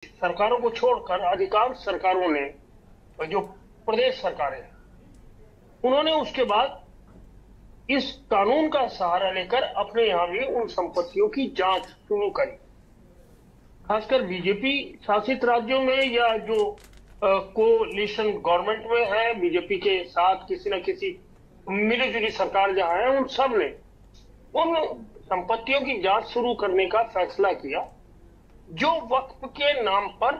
सरकारों को छोड़कर अधिकांश सरकारों ने, जो प्रदेश सरकारें हैं, उन्होंने उसके बाद इस कानून का सहारा लेकर अपने यहां भी उन संपत्तियों की जांच शुरू करी। खासकर बीजेपी शासित राज्यों में या जो कोलिशन गवर्नमेंट में है, बीजेपी के साथ किसी न किसी मिली जुली सरकार जहां है, उन सब ने उन संपत्तियों की जांच शुरू करने का फैसला किया जो वक्फ के नाम पर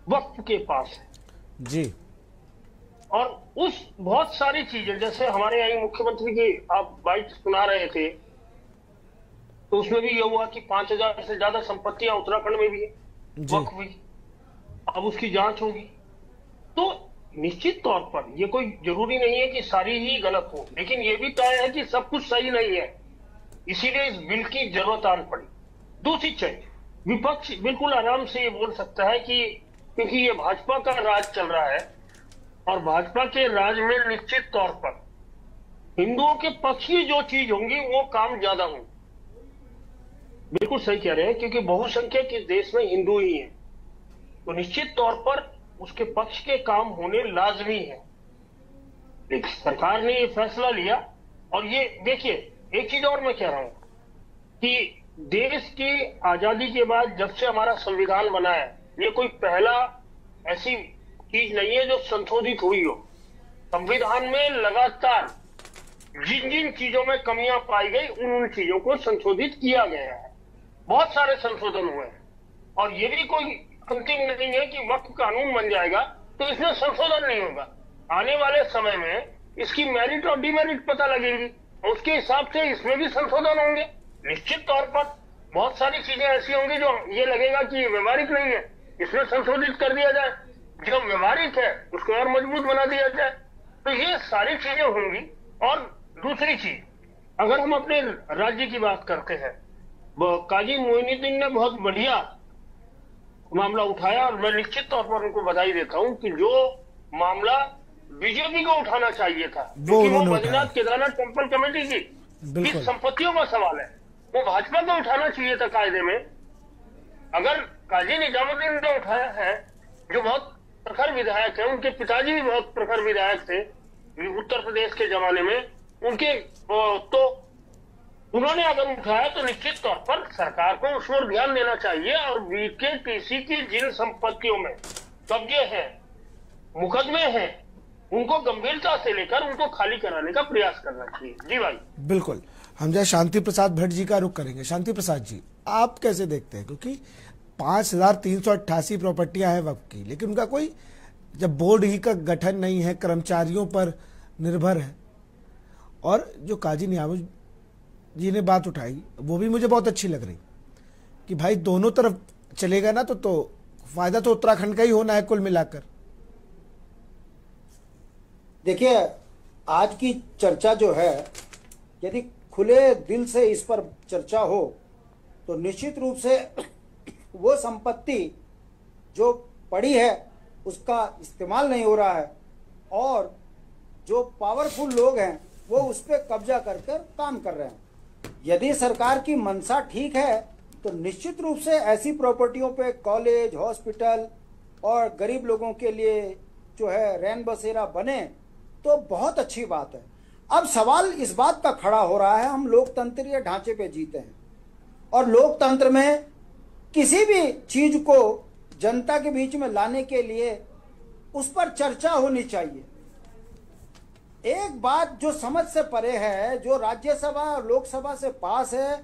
वक्फ के पास है जी। और उस बहुत सारी चीजें, जैसे हमारे यहाँ मुख्यमंत्री की आप बाइट सुना रहे थे, तो उसमें भी यह हुआ कि 5,000 से ज्यादा संपत्तियां उत्तराखंड में भी है वक्फ भी। अब उसकी जांच होगी। तो निश्चित तौर पर यह कोई जरूरी नहीं है कि सारी ही गलत हो, लेकिन यह भी तय है कि सब कुछ सही नहीं है, इसीलिए इस बिल की जरूरत आन पड़ी। दूसरी चीज, विपक्ष बिल्कुल आराम से ये बोल सकता है कि क्योंकि ये भाजपा का राज चल रहा है और भाजपा के राज में निश्चित तौर पर हिंदुओं के पक्ष की जो चीज होंगी वो काम ज्यादा होंगे। बिल्कुल सही कह रहे हैं, क्योंकि बहुसंख्यक इस देश में हिंदू ही हैं, तो निश्चित तौर पर उसके पक्ष के काम होने लाजमी है। लेकिन सरकार ने ये फैसला लिया। और ये देखिए, एक चीज और मैं कह रहा हूं कि देश की आजादी के बाद जब से हमारा संविधान बना है, ये कोई पहला ऐसी चीज नहीं है जो संशोधित हुई हो। संविधान में लगातार जिन जिन चीजों में कमियां पाई गई उन चीजों को संशोधित किया गया है। बहुत सारे संशोधन हुए हैं और ये भी कोई अंतिम नहीं है कि वक्फ कानून बन जाएगा तो इसमें संशोधन नहीं होगा। आने वाले समय में इसकी मेरिट और डिमेरिट पता लगेगी, उसके हिसाब से इसमें भी संशोधन होंगे। निश्चित तौर पर बहुत सारी चीजें ऐसी होंगी जो ये लगेगा कि व्यवहारिक नहीं है, इसमें संशोधित कर दिया जाए, जो व्यवहारिक है उसको और मजबूत बना दिया जाए। तो ये सारी चीजें होंगी। और दूसरी चीज, अगर हम अपने राज्य की बात करते हैं, काजी मोइनुद्दीन ने बहुत बढ़िया मामला उठाया और मैं निश्चित तौर पर उनको बधाई देता हूं कि जो मामला बीजेपी को उठाना चाहिए था, क्योंकि वो बद्रीनाथ केदारनाथ टेम्पल कमेटी की संपत्तियों का सवाल है, वो भाजपा को उठाना चाहिए था कायदे में। अगर काजी निजामुद्दीन ने उठाया है, जो बहुत प्रखर विधायक है, उनके पिताजी भी बहुत प्रखर विधायक थे उत्तर प्रदेश के जमाने में, उनके तो उन्होंने अगर उठाया तो निश्चित तौर पर सरकार को उस पर ध्यान देना चाहिए और बीकेटीसी की जिन संपत्तियों में कब्जे हैं, मुकदमे हैं, उनको गंभीरता से लेकर उनको खाली कराने का प्रयास करना चाहिए। जी भाई। बिल्कुल, हम जरा शांति प्रसाद भट्ट जी का रुख करेंगे। शांति प्रसाद जी, आप कैसे देखते हैं, क्योंकि 5,388 प्रॉपर्टियां हैं वक्फ की, लेकिन उनका कोई जब बोर्ड ही का गठन नहीं है, कर्मचारियों पर निर्भर है, और जो काजी नियामुद्दीन जी ने बात उठाई वो भी मुझे बहुत अच्छी लग रही कि भाई दोनों तरफ चलेगा ना तो फायदा तो उत्तराखंड का ही होना है कुल मिलाकर। देखिए, आज की चर्चा जो है, यदि खुले दिल से इस पर चर्चा हो तो निश्चित रूप से वो संपत्ति जो पड़ी है उसका इस्तेमाल नहीं हो रहा है और जो पावरफुल लोग हैं वो उस पर कब्जा कर काम कर रहे हैं। यदि सरकार की मंशा ठीक है तो निश्चित रूप से ऐसी प्रॉपर्टियों पे कॉलेज, हॉस्पिटल और गरीब लोगों के लिए जो है रैन बसेरा बने तो बहुत अच्छी बात है। अब सवाल इस बात का खड़ा हो रहा है, हम लोकतंत्रीय ढांचे पे जीते हैं और लोकतंत्र में किसी भी चीज को जनता के बीच में लाने के लिए उस पर चर्चा होनी चाहिए। एक बात जो समझ से परे है, जो राज्यसभा और लोकसभा से पास है,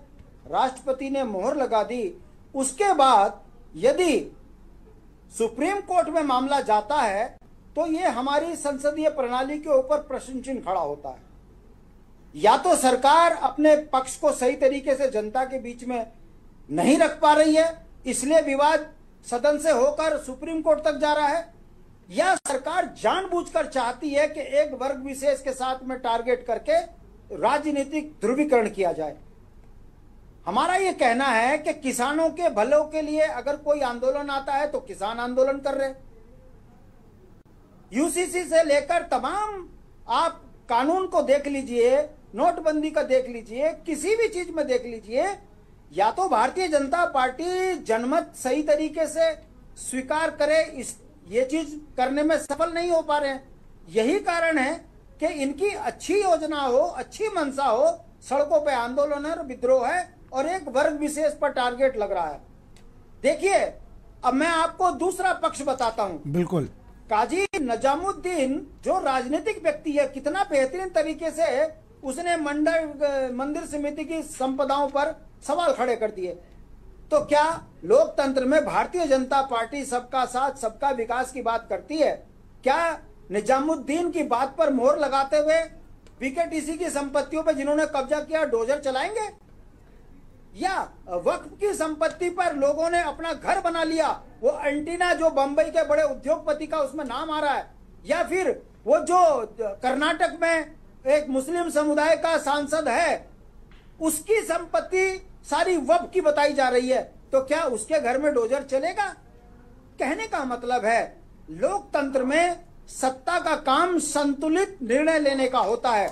राष्ट्रपति ने मोहर लगा दी, उसके बाद यदि सुप्रीम कोर्ट में मामला जाता है तो ये हमारी संसदीय प्रणाली के ऊपर प्रश्न चिन्ह खड़ा होता है। या तो सरकार अपने पक्ष को सही तरीके से जनता के बीच में नहीं रख पा रही है, इसलिए विवाद सदन से होकर सुप्रीम कोर्ट तक जा रहा है, या सरकार जानबूझकर चाहती है कि एक वर्ग विशेष के साथ में टारगेट करके राजनीतिक ध्रुवीकरण किया जाए। हमारा यह कहना है कि किसानों के भलों के लिए अगर कोई आंदोलन आता है तो किसान आंदोलन कर रहे, यूसीसी से लेकर तमाम आप कानून को देख लीजिए, नोटबंदी का देख लीजिए, किसी भी चीज में देख लीजिए, या तो भारतीय जनता पार्टी जनमत सही तरीके से स्वीकार करे, इस ये चीज करने में सफल नहीं हो पा रहे हैं। यही कारण है कि इनकी अच्छी योजना हो, अच्छी मंशा हो, सड़कों पे आंदोलन और विद्रोह है और एक वर्ग विशेष पर टारगेट लग रहा है। देखिए, अब मैं आपको दूसरा पक्ष बताता हूं। बिल्कुल। काजी नजामुद्दीन जो राजनीतिक व्यक्ति है, कितना बेहतरीन तरीके से उसने मंदिर समिति की संपदाओं पर सवाल खड़े कर दिए। तो क्या लोकतंत्र में भारतीय जनता पार्टी सबका साथ सबका विकास की बात करती है? क्या निजामुद्दीन की बात पर मोहर लगाते हुए बीकेटीसी की संपत्तियों पर जिन्होंने कब्जा किया डोजर चलाएंगे? या वक्फ की संपत्ति पर लोगों ने अपना घर बना लिया, वो एंटीना जो बंबई के बड़े उद्योगपति का उसमें नाम आ रहा है, या फिर वो जो कर्नाटक में एक मुस्लिम समुदाय का सांसद है उसकी संपत्ति सारी वक्फ की बताई जा रही है, तो क्या उसके घर में डोजर चलेगा? कहने का मतलब है लोकतंत्र में सत्ता का काम संतुलित निर्णय लेने का होता है।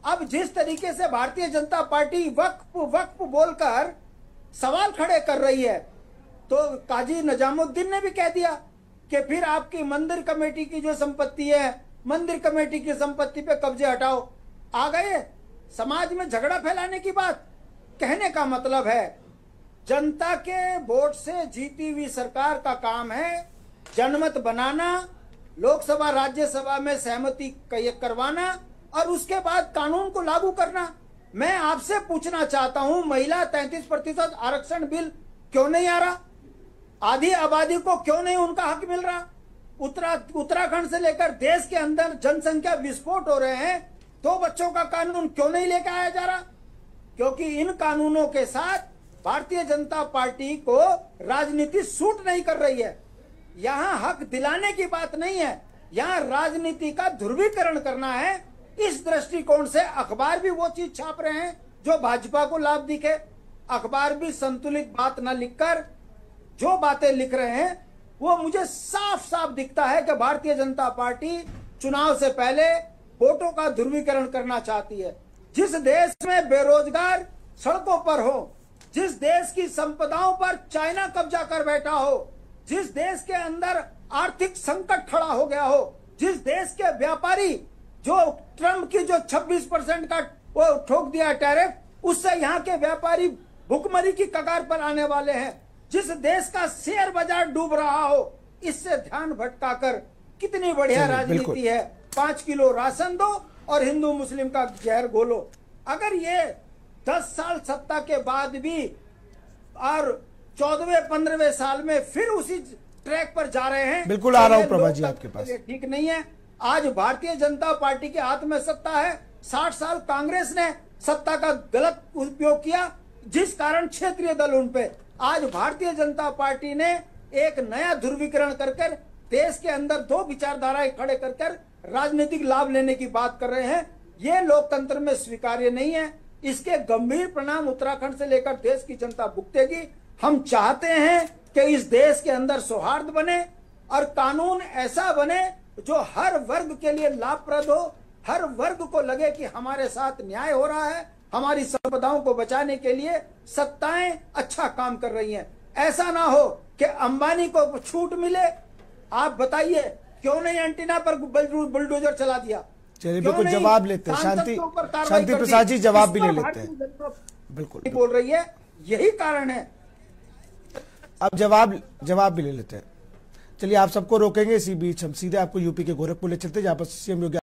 अब जिस तरीके से भारतीय जनता पार्टी वक्फ वक्फ बोलकर सवाल खड़े कर रही है, तो काजी नजामुद्दीन ने भी कह दिया कि फिर आपकी मंदिर कमेटी की जो संपत्ति है, मंदिर कमेटी की संपत्ति पे कब्जे हटाओ। आ गए समाज में झगड़ा फैलाने की बात। कहने का मतलब है जनता के वोट से जीती हुई सरकार का काम है जनमत बनाना, लोकसभा राज्यसभा में सहमति करवाना और उसके बाद कानून को लागू करना। मैं आपसे पूछना चाहता हूं, महिला 33% आरक्षण बिल क्यों नहीं आ रहा? आधी आबादी को क्यों नहीं उनका हक मिल रहा? उत्तराखंड से लेकर देश के अंदर जनसंख्या विस्फोट हो रहे हैं, 2 बच्चों का कानून क्यों नहीं लेकर आया जा रहा? क्योंकि इन कानूनों के साथ भारतीय जनता पार्टी को राजनीति सूट नहीं कर रही है। यहाँ हक दिलाने की बात नहीं है, यहाँ राजनीति का ध्रुवीकरण करना है। इस दृष्टिकोण से अखबार भी वो चीज छाप रहे हैं जो भाजपा को लाभ दिखे। अखबार भी संतुलित बात न लिखकर जो बातें लिख रहे हैं वो मुझे साफ साफ दिखता है कि भारतीय जनता पार्टी चुनाव से पहले वोटों का ध्रुवीकरण करना चाहती है। जिस देश में बेरोजगार सड़कों पर हो, जिस देश की संपदाओं पर चाइना कब्जा कर बैठा हो, जिस देश के अंदर आर्थिक संकट खड़ा हो गया हो, जिस देश के व्यापारी जो ट्रम्प की जो 26% का वो ठोक दिया टैरिफ, उससे यहाँ के व्यापारी भुखमरी की कगार पर आने वाले हैं, जिस देश का शेयर बाजार डूब रहा हो, इससे ध्यान भटकाकर कितनी बढ़िया राजनीति है। 5 किलो राशन दो और हिंदू मुस्लिम का जहर घोलो। अगर ये 10 साल सत्ता के बाद भी और 14वें 15वें साल में फिर उसी ट्रैक पर जा रहे हैं, बिल्कुल आ रहा हूं प्रभा जी आपके पास। ठीक नहीं है। आज भारतीय जनता पार्टी के हाथ में सत्ता है। 60 साल कांग्रेस ने सत्ता का गलत उपयोग किया, जिस कारण क्षेत्रीय दल उन पे। आज भारतीय जनता पार्टी ने एक नया ध्रुवीकरण कर देश के अंदर 2 विचारधाराएं खड़े कर राजनीतिक लाभ लेने की बात कर रहे हैं। ये लोकतंत्र में स्वीकार्य नहीं है। इसके गंभीर परिणाम उत्तराखंड से लेकर देश की जनता भुगतेगी। हम चाहते हैं कि इस देश के अंदर सौहार्द बने और कानून ऐसा बने जो हर वर्ग के लिए लाभप्रद हो, हर वर्ग को लगे कि हमारे साथ न्याय हो रहा है, हमारी संपदाओं को बचाने के लिए सत्ताएं अच्छा काम कर रही हैं। ऐसा ना हो कि अंबानी को छूट मिले। आप बताइए क्यों नहीं एंटीना पर बुलडोजर चला दिया? चलिए बिल्कुल जवाब लेते हैं। शांति प्रसाद जी जवाब भी ले लेते हैं। बिल्कुल बोल रही है, यही कारण है। अब जवाब भी ले लेते हैं। चलिए आप सबको रोकेंगे, इसी बीच हम सीधे आपको यूपी के गोरखपुर ले चलते हैं, जहां पर सीएम योगी